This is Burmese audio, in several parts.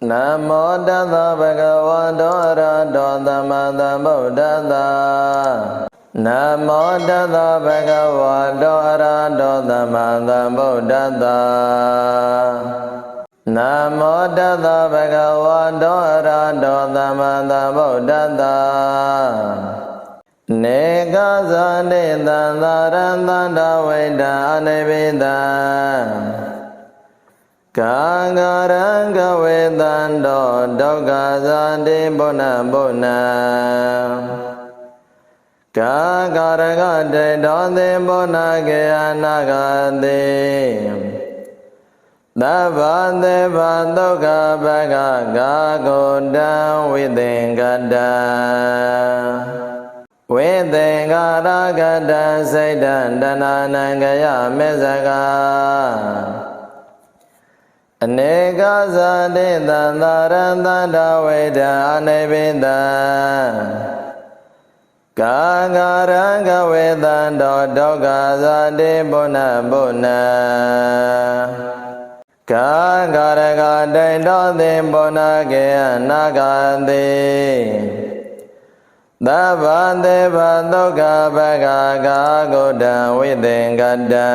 Namo Tassa Bhagavato Arahato Samma Sambuddhassa Namo Tassa Bhagavato Arahato Samma Sambuddhassa Namo Tassa Bhagavato Arahato Samma Sambuddhassa Neka Sane Tanda Veda Aniveda Kangaranga Vedando Doga Sandi Bona Bona Kagaraga De Donde Bona Geanagade Davande Vandoga Baga Gagoda Videngada Videngaragada Saidan Dananangaya Mezaga Aneka Sadi Tandaranda Veda Aniveda Kangaranga Vedando Doga Sadi Bona Bona Kagaraga De Donde Bona Geanagade Davande Vandoga Baga Gagoda Videngada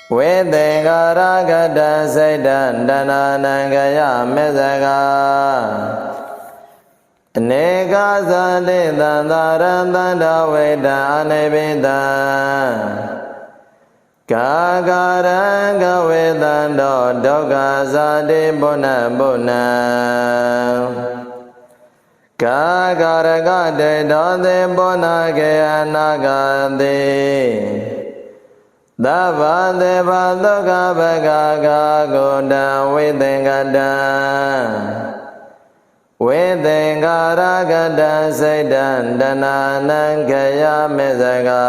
Videngaragada Saidan Dananangaya Mezaga Aneka Sadi Tandaranda Veda Aniveda Kagaranga Vedando Doga Sadi Bona Bona Kagaraga De Donde Bona Geanagade Davande Vandoga Baga Gagoda Videngada Videngaragada Saidan Dananangaya Mezaga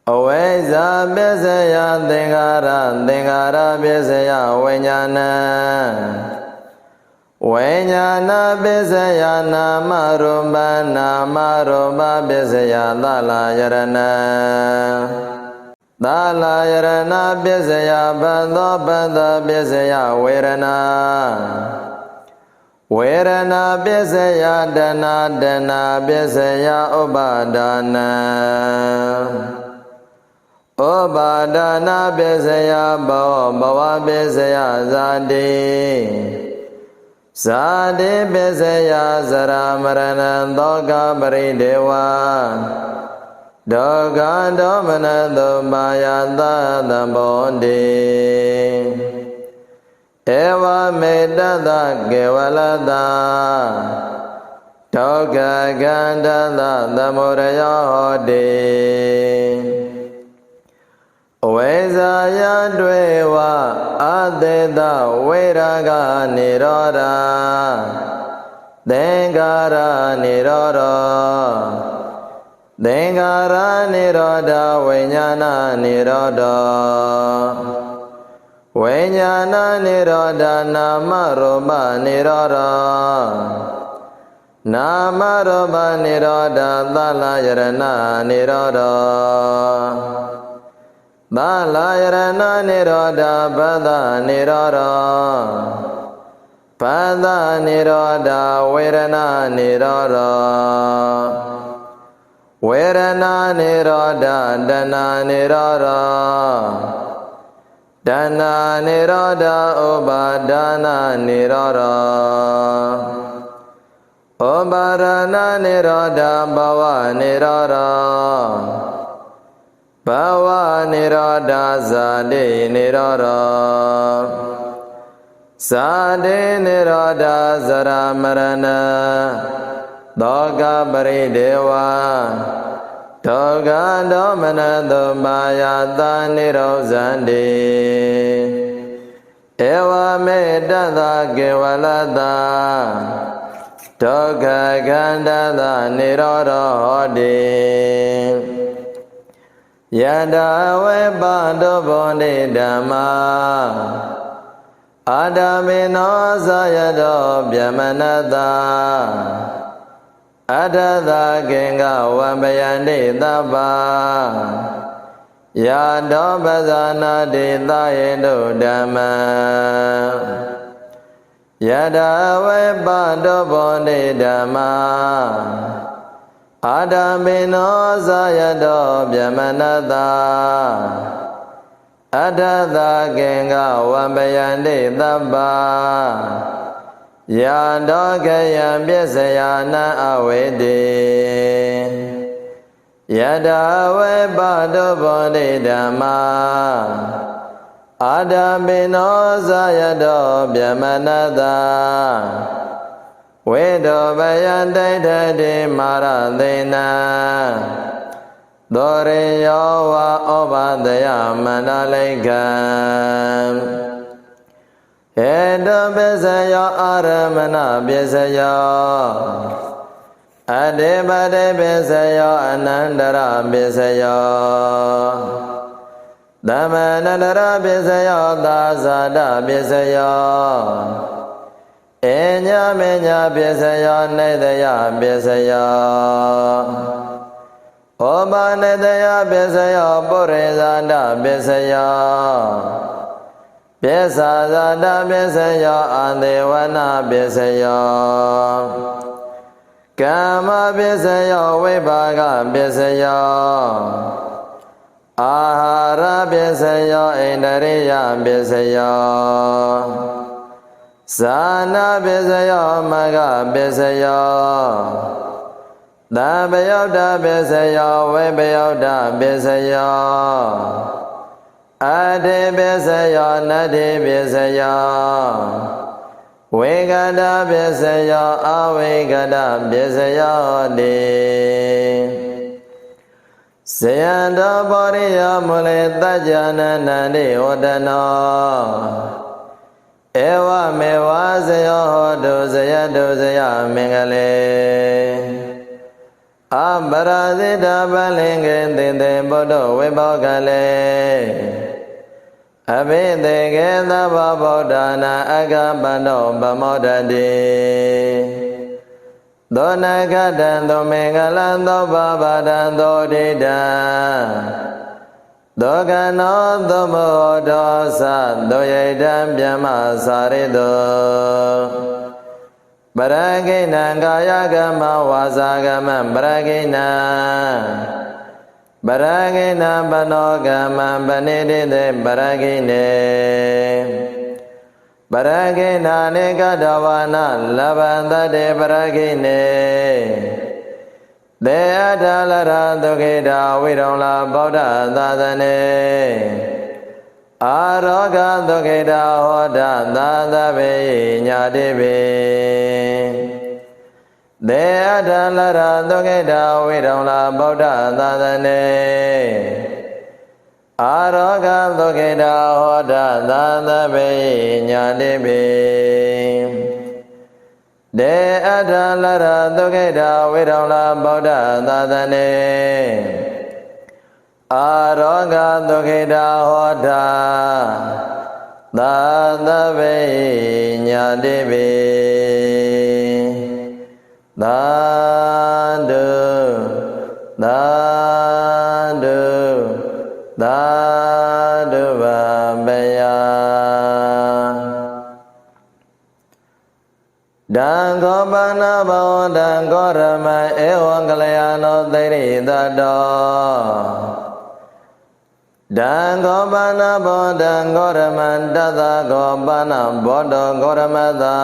Avesa Besaya Dengara Besaya Venyana Besaya Namarumba Besaya Dala Yarana Besaya Banda Besaya Verana Besaya Dana Besaya Obadana Besaya Bava Besaya Sadi Besaya Zara Marana Doga Baridewa Doga Domana Domayanda Dambondi Eva Medada Gevalada Doga Gandada Damuraya Hodi Vezaya Dweva Adeda Viraga Niroda Dengara Niroda Vinyana Niroda Namaruba Niroda Dala Yarana Niroda Balayarana Niroda Pada Niroda Virana Niroda Dana Niroda Obadana Niroda Obarana Niroda Bava Niroda Bava Niroda Sadi Niroda Zara Marana Doga Baridewa Doga Domana Domayata Nirozandi Eva Medada Gevalada Doga Gandada Niroda Hodi Yada Weba Doboni Dhamma Adamino Sayado Byamanada Adada Genga Wambayandi Daba Yado Bazana de Tayedo Dhamma Yada Webado Bonde Dhamma Adamino Zayado Byamanada Adada Genga Wambayande Dabba Yado Gayam Byasayana Awede Yada Webado Bonde Dhamma Adamino Zayado Byamanada Vedo Bayande Dede Maradena Dore Yawa Obadaya Manalaikam Edo Besayo Aramana Besayo Adebade Besayo Anandara Besayo Dhamanandara Besayo Dasada Besayo Enya Menya Besayo Nedaya Besayo Oba Nedaya Besayo Purizada Besayo Besazada Besayo Andevana Besayo Kama Besayo Vibaga Besayo Ahara Besayo Indariya Besayo Sana Besayo Maga Besayo Dabayauda Besayo Vibayauda Besayo Ade Besayo Nadi Besayo Vegada Besayo Avegada Besayo De Sayanda Boriya Mulita Jananandi Odano Ewa Mewa Sayo Hodu Zaya Mingale Ambarazita Balingin Tinte Bodo Vibhokale Abhinte Geta Babodana Agabano Bamodadi Donakatan Domingalanto Babadanto Dida Dokano Domodo Sat Doyedam Byama Sarido Baragina Gayagama Wasagama Baragina Baragina Banogama Banidide Baragine Baragina Nikadawana Lavanda de Baragine De Adalara Dogeda Vidola Boda Dadane Aroga Dogeda Hoda Dadabe Nyadibe De Adalara Dogeda Vidola Boda Dadane Aroga Dogeda Hoda Dadabe Nyadibe De Adalara Dogeda Vidola Boda Dadane Aroga Dogeda Hoda Dadabe Nyadibe Dadu Vabaya Dango Banabo Dango Rama Ewangalayano Diri Dado Dango Banabo Dango Rama Dada Gobana Bodo Goramada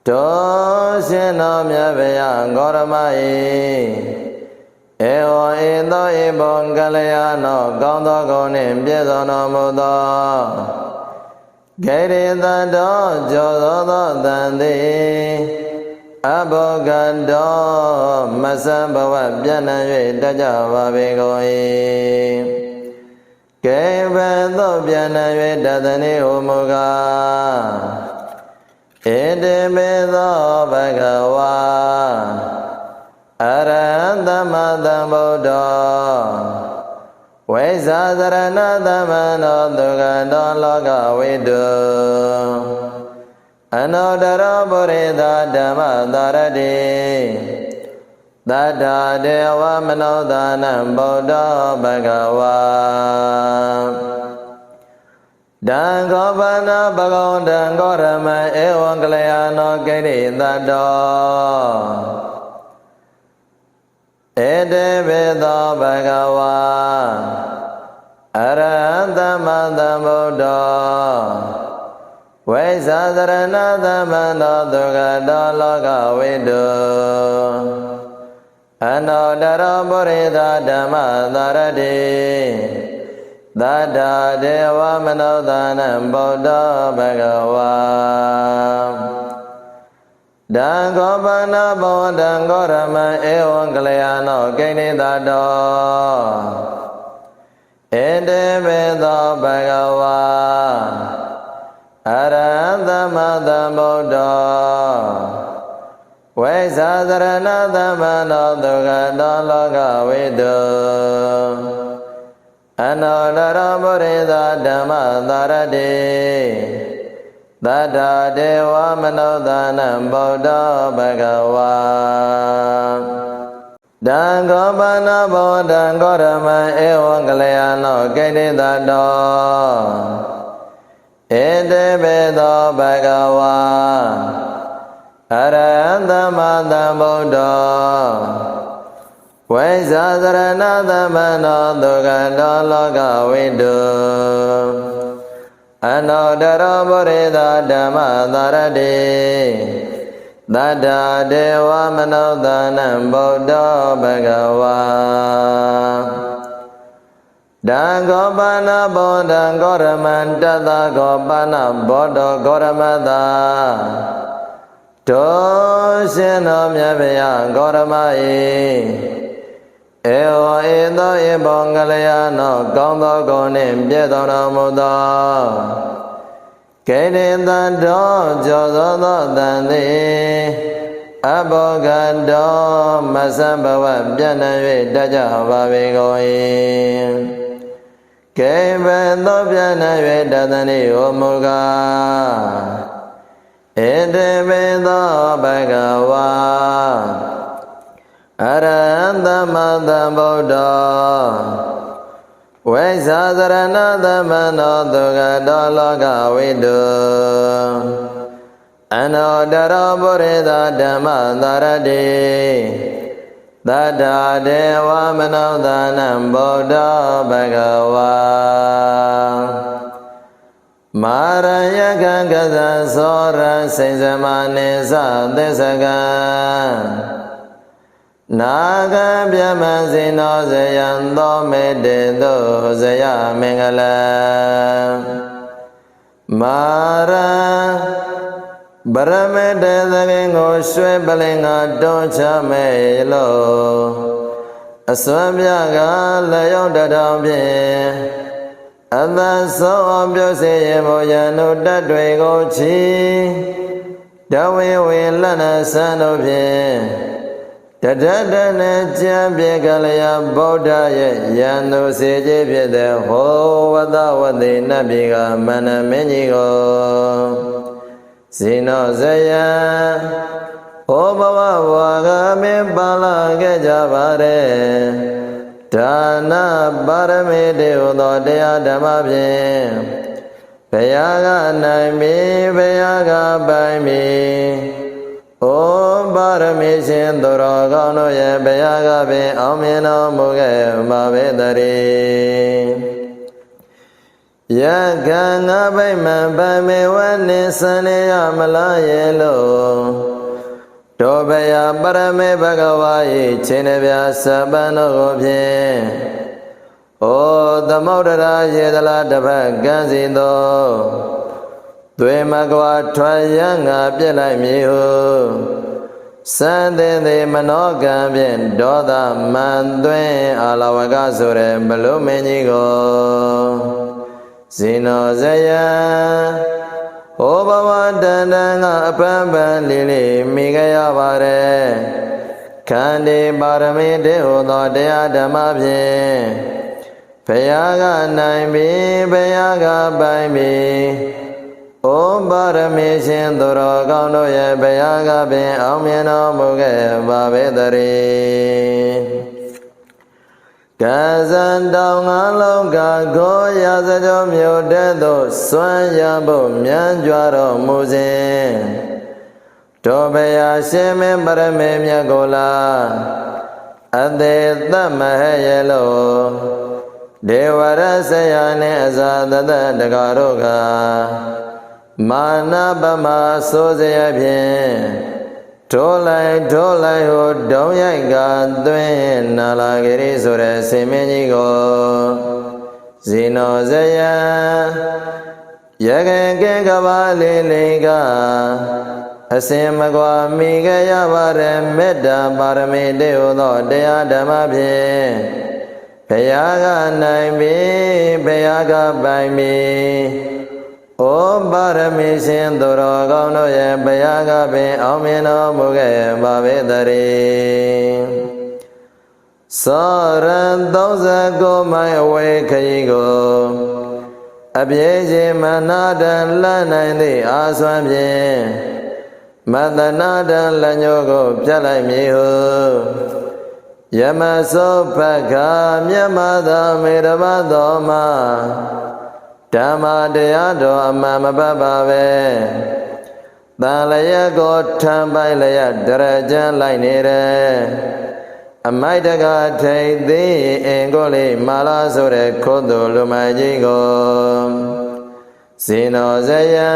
Toshino Myavaya Goramai Ewa Indo Ibongalayano Gondo Gonim Biedono Mudo Giri Dado Jodo Dandi Abogado Masabawa Byanaywe Dajava Bigoi Kevedo Byanaywe Dadani Umuga Edemedo Bhagava Arandamaddhambuddha Vaisasaranadhamano Dugado Loka Vidu Anodara Burida Dhamma Dharati သတ္တာဒေဝမနောသာနံဗုဒ္ဓဘဂဝါတံခောပနာဘဂဝတံကောရမံဧဝံကလျာဏောကိရိသတ္တောဧတေဘေသောဘဂဝါအရဟံသမ္မာသမ္ဗုဒ္ဓောဝိဇာသရဏသမန္တောဒုက္ခတောလောကဝိတုအနောတရောပုရိသဓမ္မသရတိသတ္တာဒေဝမနောသာနံဗုဒ္ဓဘဂဝါတံခောပနာဘဝတံကောရမံဧဝံကလျာဏောကိရိသတ္တောဧတေဘေသောဘဂဝါအရဟံသမ္မာသမ္ဗုဒ္ဓောဝိဇာသရဏသမန္တောဒုက္ခတောလောကဝိတုအနောတရောပုရိသဓမ္မသရတိသတ္တာဒေဝမနောသာနံဗုဒ္ဓဘဂဝါတံခောပနာဘဝတံကောရမံဧဝံကလျာဏောကိရိသတ္တောဧတေဘေသောဘဂဝါအရဟံသမ္မာသမ္ဗုဒ္ဓောဝိဇာသရဏသမန္တောဒုက္ခတောလောကဝိတုအနောတရောပုရိသဓမ္မသရတိသတ္တာဒေဝမနောသာနံဗုဒ္ဓဘဂဝါတံခောပနာဘောဓံကောရမံတတခောပနာဘောဓောကောရမတာတောရှင်တော်မြတ်ဗျာကောရမ၏ဧဝံဧသောဧဘောကလျာဏောကောင်းသောဂုဏ်နှင့်ပြည့်စုံတော်မူသောကိရိသတ္တောကျော်သောတန်သည်အဘောဂတောမဆံဘဝပြန့်နှံ့၍တတ်ကြပါပေကုန်၏ကိဗေသောပြန့်နှံ့၍တတ်သည်ဟောမူကားဧတေဘေသောဘဂဝါအရဟံသမ္မာသမ္ဗုဒ္ဓောဝိဇာသရဏသမန္တောဒုက္ခတောလောကဝိတုအနောတရောပုရိသဓမ္မသရတိသတ္တာဒေဝမနောသာနံဗုဒ္ဓဘဂဝါမာရယကံကသသောရစိဉ္စမနိသသစ္စကံနာဂဗျမဇိနောဇယံသောမေတေတုဇယမင်္ဂလံမာရဗရမေတေသခင်ကိုရွှေပလင်ကတွန်းချမဲလို့အစွမ်းပြကလျော့တထောင်ဖြင့်အသဆုံးပြုစေရမို့ယံတို့တတ်တွေကိုချီတဝေဝေလနဆန်းတို့ဖြင့်တထတနဲ့ကြံပြေကလျာဗုဒ္ဓရဲ့ယံသူစေခြင်းဖြစ်တဲ့ဟောဝတဝတိနတ်ပြည်ကမန္တမင်းကြီးကိုဇိနောဇယံဟောဘဝဘဝကမင်းပါလာခဲ့ကြပါတဲ့ဒါနပါရမေတေဟောသောတရားဓမ္မဖြင့်ဘုရားကနိုင်ပြီဘုရားကပိုင်ပြီဩပါရမီရှင်သူတော်ကောင်းတို့ရဲ့ဘုရားကပင်အောင်မြင်တော်မူခဲ့မှာပဲတည်းယကံငါဗိမံဗမေဝနိစနေယမလားရဲ့လို့တောဘယပရမေဘဂဝါ၏ခြင်းနှပြစပန်တို့ကိုဖြင့်ဩသမုဒ္ဒရာရေသလားတစ်ဖက်ကန်းစီသောသွေမကွာထွက်ရန်ငါပြစ်လိုက်မည်ဟုစံသေးသေးမနောကံဖြင့်ဒေါသမန်သွင်းအာလဝကဆိုတဲ့ဘလုမင်းကြီးကိုဇိနောဇယံဟောဘဝတန်တန်ကအပန်းပန်းလေးလေးမိခဲ့ရပါတယ်ခန္ဒီပါရမီတေဟောသောတရားဓမ္မဖြင့်ဘုရားကနိုင်ပြီဘုရားကပိုင်ပြီဩ ပါရမီရှင်သူတော်ကောင်းတို့ရဲ့ဘုရားကပင်အောင်မြင်တော်မူခဲ့ပါပေတည်းကဇန်တောင်ငါလုံးကကိုရာဇကြောမြို့တဲ့သို့စွမ်းရဖို့မြန်းကြွတော်မူစဉ်တောဘုရားရှင်မင်းပရမေမြတ်ကိုလာအသေးသမဟရလို့ဒေဝရဆရာနှင့်အဇာတတတကားတို့ကမာနပမဆိုးစရာဖြင့်ထိုးလိုက်ဟိုဒုံရိုက်ကသွင်းနာလာဂရိဆိုတဲ့စင်မင်းကြီးကိုဇီနောဇယံရခင်ကဲကဘာလေးလေးကအစင်မကွာမိခဲ့ရပါရဲ့မေတ္တာပါရမီတေဟုသောတရားဓမ္မဖြင့်ဘုရားကနိုင်ပြီဘုရားကပိုင်ပြီဩပါရမီရှင်သူတော်ကောင်းတို့ရဲ့ဘုရားကပင်အောင်မြင်တော်မူခဲ့ပါပေတည်းသောရံ39မိုင်အဝေးခရီးကိုအပြေးခြင်းမနာတန်လန့်နိုင်သည့်အာဆွမ်းဖြင့်မတနာတန်လက်ညှိုးကိုပြတ်လိုက်မည်ဟုယမသောဖက္ခာမြတ်မသာမေတ္တဘတော်မှာဓမ္မတရားတော်အမှန်မပတ်ပါပဲတန်လျက်ကိုထမ်းပိုက်လျက်ဒရကြံလိုက်နေတယ်အမိုက်တကထိတ်သေးအင်ကိုလေးမာလာဆိုတဲ့ခုတ်သူလူမကြီးကိုဇေနောဇယံ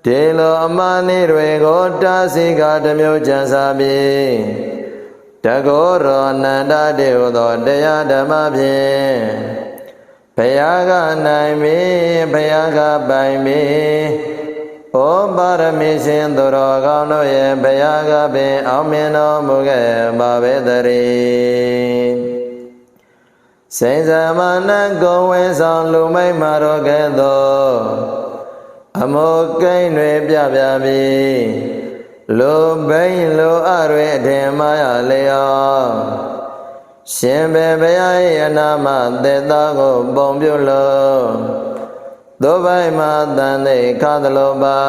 ဒီလိုအမနီတွေကိုတာစီကတမျိုးကြံစားပြီးတကောရောနန္ဒတေဟုသောတရားဓမ္မဖြင့်ဘုရားကနိုင်ပြီဘုရားကပိုင်ပြီဩပါရမီရှင်သူတော်ကောင်းတို့ရဲ့ဘုရားကပင်အောင်မြင်တော်မူခဲ့ပါပေတည်းစိန်ဇမနကုံဝဲဆောင်လူမိတ်မာတော်ကဲ့သို့အမောကိန်းတွေပြပြပြီးလူဘိန်းလူအတွေအထင်မှားရလျောရှင်ဘေဘုရား၏အနာမသေသားကိုပုံပြုလို့သို့ပိုင်မှာတန်သိခါသလိုပါ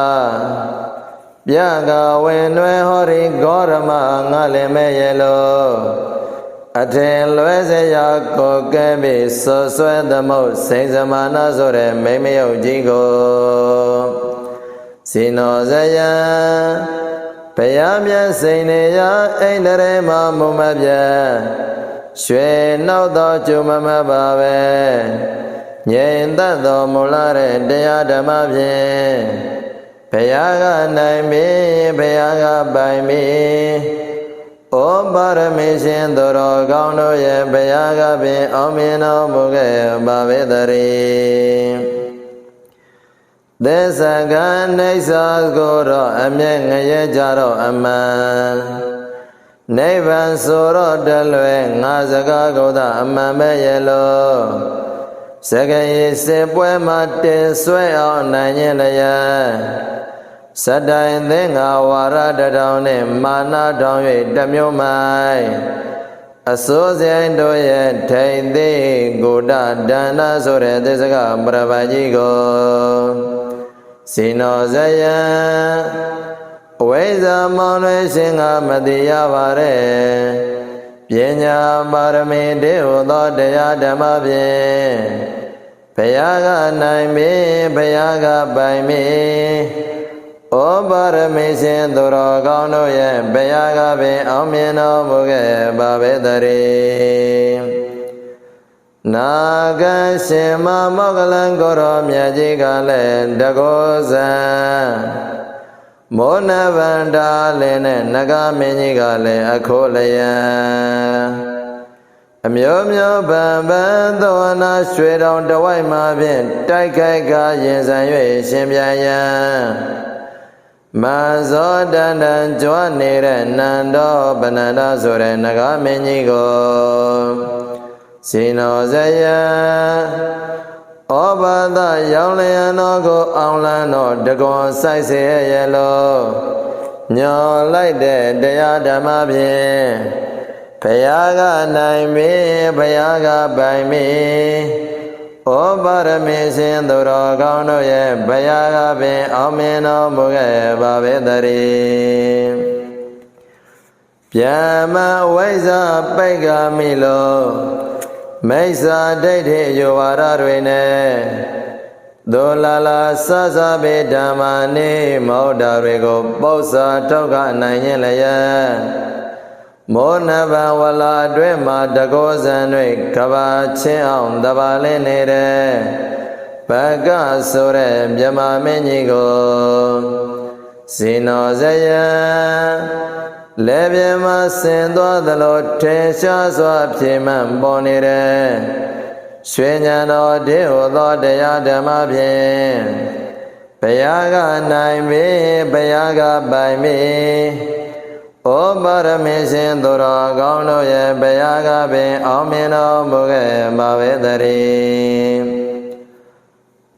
ပြကဝင်နွယ်ဟောရီဂေါရမငါလည်းမဲ့ရဲ့လို့အထင်လွဲစရာကိုကဲပြီးဆွဆွဲသမုတ်စိန်စမာနာဆိုတဲ့မိမယုတ်ကြီးကိုဇီနောဇယံဘုရားမြတ်စိန်နေရအိန္ဒြေမမုံမပြရွှေနောက်သောကျုံမမပါပဲငြိမ်သက်တော်မူလာတဲ့တရားဓမ္မဖြင့်ဘုရားကနိုင်ပြီဘုရားကပိုင်ပြီဩပါရမီရှင်သူတော်ကောင်းတို့ရဲ့ဘုရားကပင်အောင်မြင်တော်မူခဲ့ပါပေတည်းသစ္စာကနေသာကိုတော့အမြဲငရဲကြတော့အမှန်နိဗ္ဗာန်ဆိုတော့တလွယ်ငါစကားကိုသာအမှန်ပဲရဲ့လို့စကရေစေပွဲမှာတင်ဆွဲအောင်နိုင်ရင်လည်းစတိုင်သင်္ဃဝါရတထောင်နဲ့မာနထောင်၍တမျိုးမိုင်အစိုးဆိုင်တို့ရဲ့ထိတ်သေးကိုဒဒန္နဆိုတဲ့သစ္စကပရပကြီးကိုဇီနောဇယံအဝိဇ္ဇာမောင်တွေရှင်ကမသိရပါရဲ့ပညာပါရမီတေဟုသောတရားဓမ္မဖြင့်ဘုရားကနိုင်ပြီဘုရားကပိုင်ပြီဩပါရမီရှင်သူတော်ကောင်းတို့ရဲ့ဘုရားကပင်အောင်မြင်တော်မူခဲ့ပါပေတည်းနာဂရှင်မမောကလံကိုရောမြတ်ကြီးကလည်းတကောဇံမောနဗန္တာလည်းနဲ့နဂမင်းကြီးကလည်းအခိုးလျံအမျိုးမျိုးဗံဗံသောနာရွှေတောင်တဝိုက်မှာဖြင့်တိုက်ခိုက်ကရင်ဆိုင်၍ရှင်ပြန်ရန်မဇောတန္တံကြွနေတဲ့နန္ဒောပနန္ဒဆိုတဲ့နဂမင်းကြီးကိုဇီနောဇယံဩဘာသရောင်လျံတော်ကိုအောင်လန်းတော်တကွန်ဆိုင်စေရလို့ညော်လိုက်တဲ့တရားဓမ္မဖြင့်ဘုရားကနိုင်ပြီဘုရားကပိုင်ပြီဩ ပါရမီရှင်သူတော်ကောင်းတို့ရဲ့ဘုရားကပင်အောင်မြင်တော်မူခဲ့ပါပေတည်းဗျမဝိဇ္ဇာပိတ်ကမိလို့မိစ္ဆာဒိဋ္ဌိယောဝါဒတွေနဲ့ဒုလာလာစသဗေဓမ္မာနိမောဒတွေကိုပု္ပ္ပာထောက်ကနိုင်ရင်လည်းမောနဗံဝလာအတွင်းမှာတကောဇံတွေကဘာချင်းအောင်တပါလင်းနေတဲ့ဘဂဆိုတဲ့မြမမင်းကြီးကိုဇိနောဇယံလေပြမဆင်သွားသလိုထင်ရှားစွာဖြေမှန်ပေါ်နေတဲ့ရွှေဉဏ်တော်တေဟောသောတရားဓမ္မဖြင့်ဘုရားကနိုင်ပြီဘုရားကပိုင်ပြီဩပါရမီရှင်သူတော်ကောင်းတို့ရဲ့ဘုရားကပင်အောင်မြင်တော်မူခဲ့ပါပေတည်း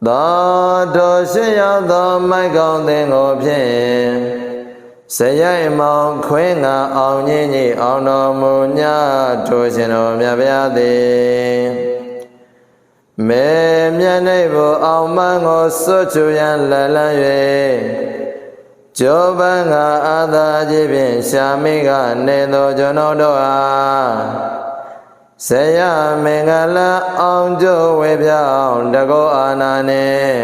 သောတောရှိရောက်သောမိုက်ကောင်းသင်ကိုဖြင့်စရိုက်မောင်ခွင်းငါအောင်ကြီးကြီးအောင်တော်မူညာထိုရှင်တော်မြတ်ဗျာသည်မေမြတ်နေဖို့အောင်မန်းကိုစွတ်ချူရန်လလန်း၍ကျောပန်းကအာသာကြီးဖြင့်ရှာမိကနေသောကျွန်တော်တို့အားဆရာမင်္ဂလာအောင်ကျိုးဝေပြောင်းတကောအာနာနှင့်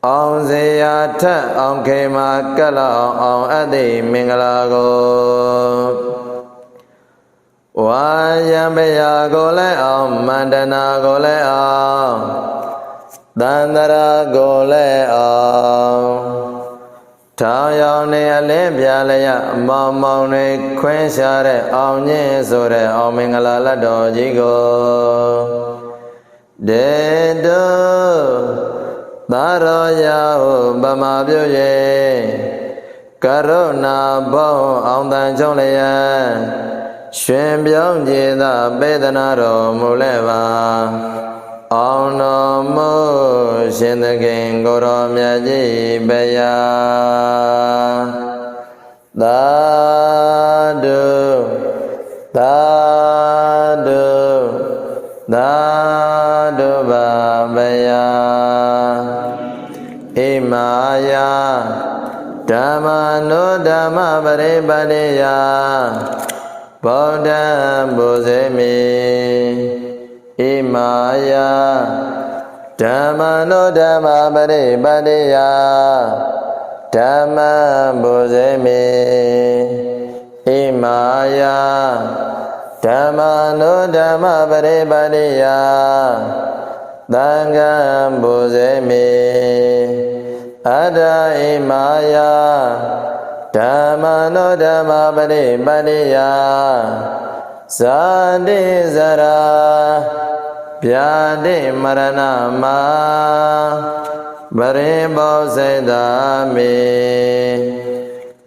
အောင်စေရာထက်အောင်ခေမာကလအောင်အပ်သည့်မင်္ဂလာကိုဝါယံပယကိုလည်းအောင်မန္တနာကိုလည်းအောင်သန္တရာကိုလည်းအောင်ထောင်ရောင်နေအလင်းပြလျက်အမောင်မောင်တွေခွင်းရှားတဲ့အောင်ညင်းဆိုတဲ့အောင်မင်္ဂလာလက်တော်ကြီးကိုဒေတုသာရောယာဟုပမာပြု၍ကရုဏာဘုံအောင်တန်ချုံလျက်ရှင်ပြောင်းကြည်သာပေဒနာတော်မူလဲပါအောင်တော်မူရှင်သခင်ကိုရောမြတ်ကြီးဘုရားသာဓုသာဓုသာဓုပါဘုရားဣမာယဓမ္မနုဓမ္မပရိပတ်တိယဗုဒ္ဓံဘုဇေမိဣမာယဓမ္မနုဓမ္မပရိပတ်တိယဓမ္မံဘုဇေမိဣမာယဓမ္မနုဓမ္မပရိပတ်တိယသံဃံဘုဇေမိအတ္တဣမာယဓမ္မနုဓမ္မပရိပတ်တိယဇာတိဇရာဗျာတိမရဏမာပရိဘောဇိတာမိ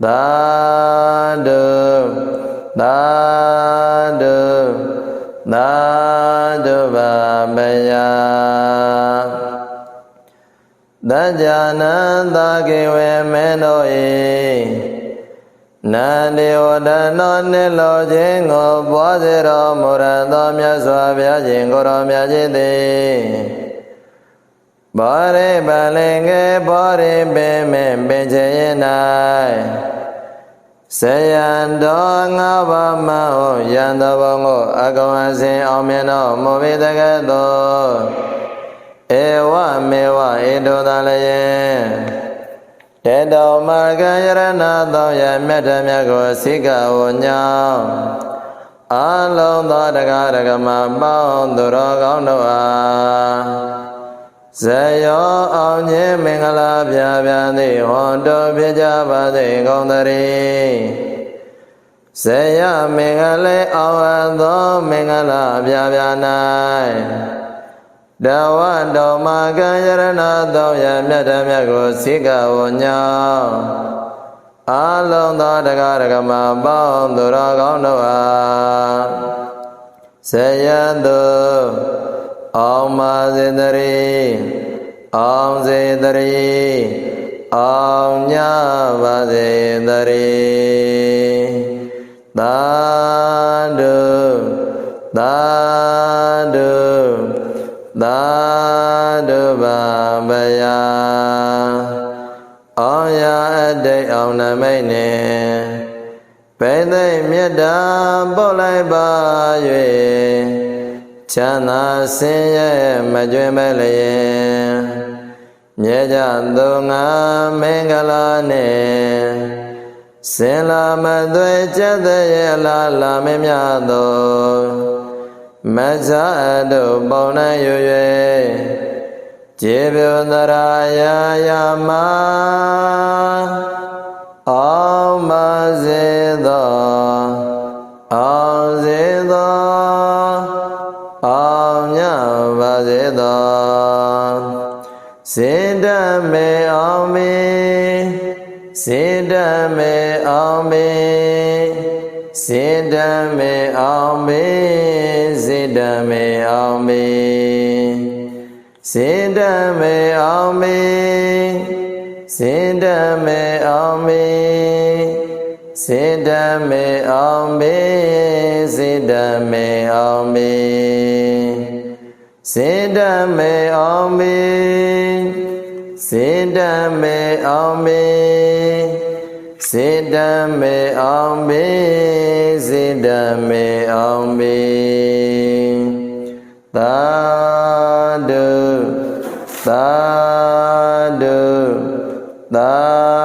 သာဓုသာဓုသာဓုပါဘယသัจจาနန္တကေဝေမေနောဤနန္ဒီဝဒနောနိလောခြင်းကိုပွားစေတော်မူရသောမြတ်စွာဘုရားရှင်ကိုရောမြတ်ကြီးသည်ဘောရိပလင်္ကေဘောရိပေမေပင်ချေ၌ဆယံတော်ငါးပါးမှဟောယံတော်ဘုံကိုအကောင်အစဉ်အောင်မြင်တော်မူပေတကဲ့သို့ဧဝမေဝဧတောသာလယံတေတောမာကယရဏသောယမြတ်ဓမြတ်ကိုစိကဝညောင်းအလုံးသောတရားဓမ္မပေါင်းသူတော်ကောင်းတို့အားဇယောအောင်ခြင်းမင်္ဂလာပြပြသည်ဟောတော်ဖြစ်ကြပါစေကုန်သတည်းဇယမင်္ဂလေအောင်အပ်သောမင်္ဂလာပြပြ၌တဝတောမာကယရဏသောယမြတ်ဓမြတ်ကိုစိကဝညောင်းအလုံးသောတရားဓမ္မပေါင်းသူတော်ကောင်းတို့အားဇယတုအောင်ပါစေတည်းအောင်စေတည်းအောင်ညပါစေတည်းသာဓုသာဓု သာဓုပါပယအောင်ရအတိတ်အောင်နမိတ်နှင့်ပိသိက်မေတ္တာပို့လိုက်ပါ၍ချမ်းသာဆင်းရဲမကြွင်းမဲ့လျင်မြဲကြသူငါမင်္ဂလာနှင့်စင်လာမသွေကျက်တဲ့ရဲ့လာမင်းများသောမဇ္ဇအတုပေါင်းနိုင်၍ကျေပြသရာယာမအောင်မစေသောအောင်စေသောအောင်ညပါစေသောစေတမေအောင်မေစေတမေအောင်မေစေတမေအောင်မေစေတမေအောင်မေစေတမေအောင်မေစေတမေအောင်မေစေတမေအောင်မေစေတမေအောင်မေစေတမေအောင်မေစေတမေအောင်မေစေတမေအောင်မေစေတမေအောင်မေသာဓုသာဓုသာ